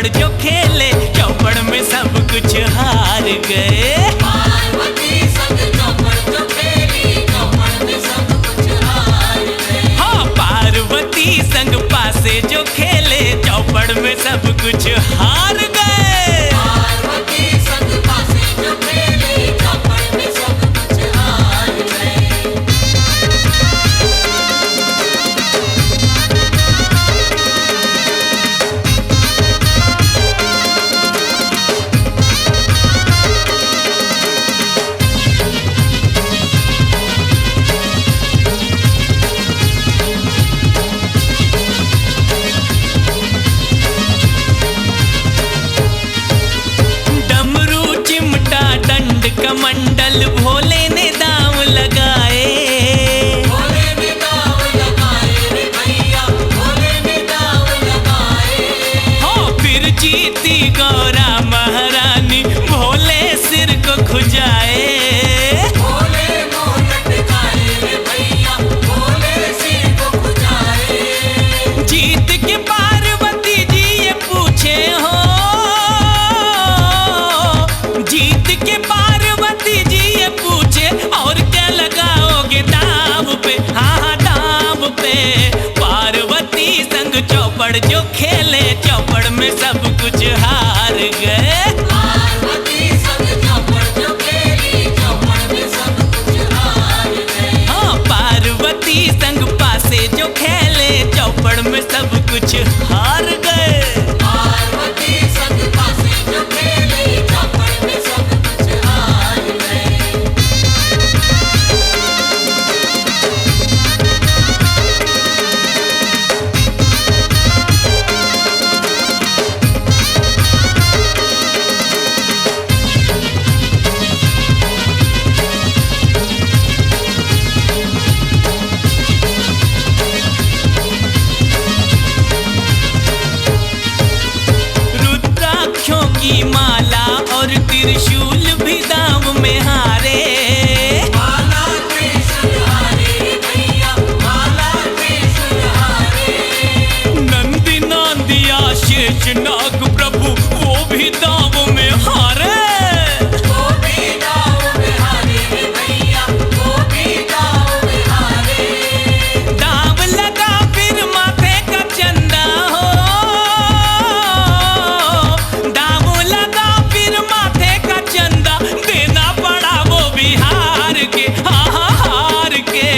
चौपड़ जो खेले चौपड़ में सब कुछ हार गए। पार्वती संग चौपड़ जो खेली चौपड़ में सब कुछ हार गए। हाँ, पार्वती संग पासे जो खेले चौपड़ में सब कुछ हार गए। पार्वती संग पासे जो खेली चौपड़ में सब कुछ हार गए। कमंडल भोले ने दाव लगाए। भोले ने दाव लगाए रे भैया, भोले ने दाव लगाए। हो फिर जीती गौरा महारानी भोले सिर को खुजाए। भोले मुंह लटकाए रे भैया, भोले सिर को खुजाए। जीत के पार्वती जी ये पूछे हो, जीत के पार्वती जी ये पूछे और क्या लगाओगे दाव पे। हाँ दाव पे। पार्वती संग चौपड़ जो खेले चौपड़ में सब कुछ हार गए। पार्वती संग चौपड़ जो खेली चौपड़ में सब कुछ हार गए। हाँ, पार्वती संग पासे जो खेले चौपड़ में सब कुछ हार गए। पार्वती संग पासे जो खेली चौपड़ में सब कुछ हार गए। रुद्राक्षों की माला और त्रिशूल भी दाव में हारे। माला त्रिशूल हारे भैया, माला त्रिशूल हारे। नंदी नांदिया शेष नाग प्रभु वो भी दाव में हारे। वो भी दाव में हारे रे भैया, वो भी दाव में हारे। दाव लगा फिर माथे का चंदा हो, दाव लगा फिर माथे का चंदा देना पड़ा वो भी हार के। हाँ हार के।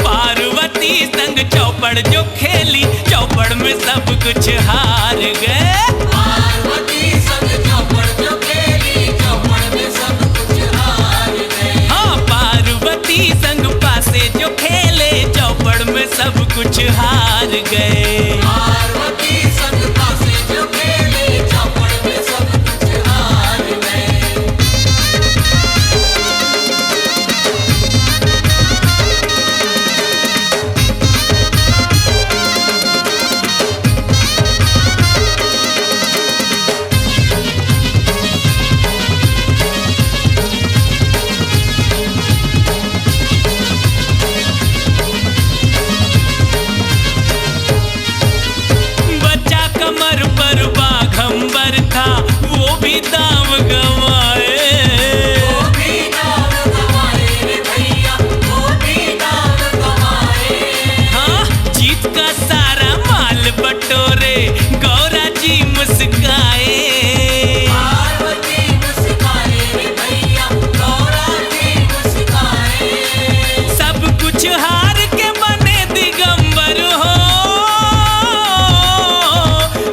पार्वती संग चौपड़ जो खेली चौपड़ में सब कुछ हार गए। पार्वती संग चौपड़ जो खेली चौपड़ में सब कुछ हार गए। हाँ, पार्वती संग पासे जो खेले चौपड़ में सब कुछ हार गए। पार्वती संग पासे जो खेली चौपड़ में सब कुछ हार गए। बच्चा कमर पर बाघंबर था वो भी दाव गवाए। वो भी दाव गवाए रे भैया, वो भी दाव गवाए। हाँ, जीत का सारा माल बटोरे गौरा जी मुस्काए। पार्वती मुस्काए रे भैया, गौरा जी मुस्काए। सब कुछ हार के बने दिगंबर हो,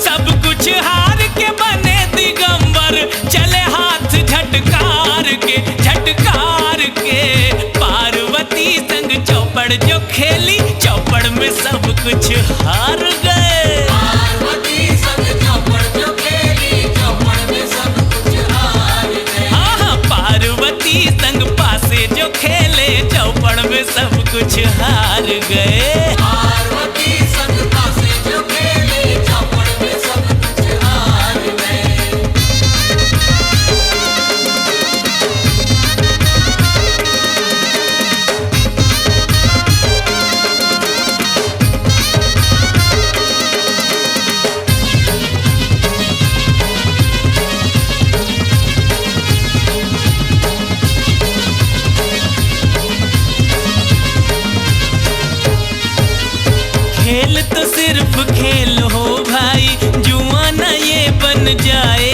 सब कुछ हार के बने दिगंबर चले हाथ झटकार के झटकार के। पार्वती संग चौपड़ जो खेली चौपड़ में सब कुछ हार गए। पार्वती संग चौपड़ जो खेली चौपड़ में सब कुछ हार गए। हाँ हाँ, पार्वती संग पासे जो खेले चौपड़ में सब कुछ हार गए। पार्वती संग पासे जो खेली चौपड़ में सब कुछ हार गए। तो सिर्फ खेल हो भाई, जुआ न ये बन जाए।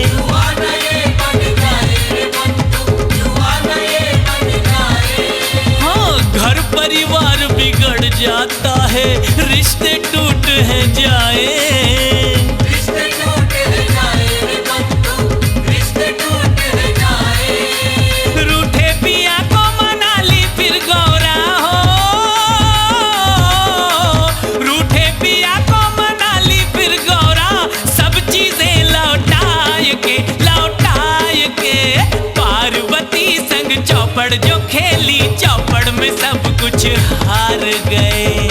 जुआ न ये बन जाए रे बंधु, जुआ न ये बन जाए। हाँ, घर परिवार बिगड़ जाता है, रिश्ते टूट है जाए। रिश्ते टूट है जाए रे बंधु, रिश्ते टूट है जाए। रूठे पिया को मना ली फिर गौरा हो, रूठे पिया को मना ली फिर गौरा, सब चीजें लौटाए के पार्वती संग चौपड़ जो खेली, चौपड़ में सब कुछ हार गए।